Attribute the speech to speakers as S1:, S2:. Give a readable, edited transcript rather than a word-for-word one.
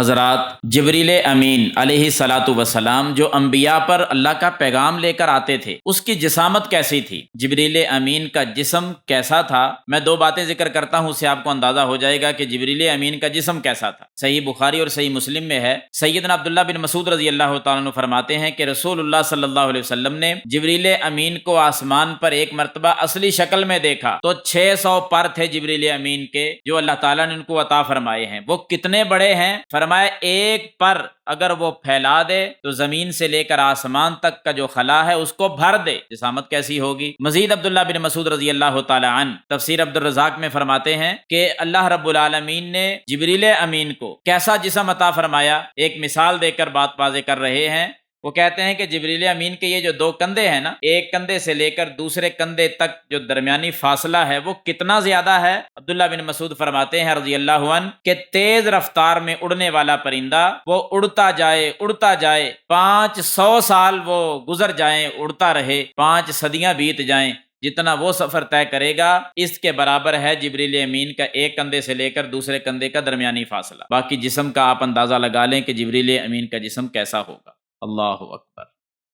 S1: حضرات، جبریل امین علیہ الصلاۃ والسلام جو انبیاء پر اللہ کا پیغام لے کر آتے تھے، اس کی جسامت کیسی تھی؟ جبریل امین کا جسم کیسا تھا؟ میں دو باتیں ذکر کرتا ہوں، اس سے آپ کو اندازہ ہو جائے گا کہ جبریل امین کا جسم کیسا تھا۔ صحیح بخاری اور صحیح مسلم میں ہے، سیدنا عبداللہ بن مسعود رضی اللہ تعالیٰ عنہ فرماتے ہیں کہ رسول اللہ صلی اللہ علیہ وسلم نے جبریل امین کو آسمان پر ایک مرتبہ اصلی شکل میں دیکھا تو 600 پر تھے جبریل امین کے جو اللہ تعالیٰ نے ان کو عطا فرمائے ہیں۔ وہ کتنے بڑے ہیں؟ فرمایا ایک پر اگر وہ پھیلا دے تو زمین سے لے کر آسمان تک کا جو خلا ہے اس کو بھر دے۔ جسامت کیسی ہوگی؟ مزید عبداللہ بن مسعود رضی اللہ تعالی عنہ تفسیر عبدالرزاق میں فرماتے ہیں کہ اللہ رب العالمین نے جبریل امین کو کیسا جسم عطا فرمایا، ایک مثال دے کر بات واضح کر رہے ہیں۔ وہ کہتے ہیں کہ جبریل امین کے یہ جو دو کندھے ہیں نا، ایک کندھے سے لے کر دوسرے کندھے تک جو درمیانی فاصلہ ہے وہ کتنا زیادہ ہے؟ عبداللہ بن مسعود فرماتے ہیں رضی اللہ عنہ کہ تیز رفتار میں اڑنے والا پرندہ وہ اڑتا جائے 500 سال وہ گزر جائیں، اڑتا رہے، 5 صدیاں بیت جائیں، جتنا وہ سفر طے کرے گا اس کے برابر ہے جبریل امین کا ایک کندھے سے لے کر دوسرے کندھے کا درمیانی فاصلہ۔ باقی جسم کا آپ اندازہ لگا لیں کہ جبریل امین کا جسم کیسا ہوگا۔ اللہ اکبر۔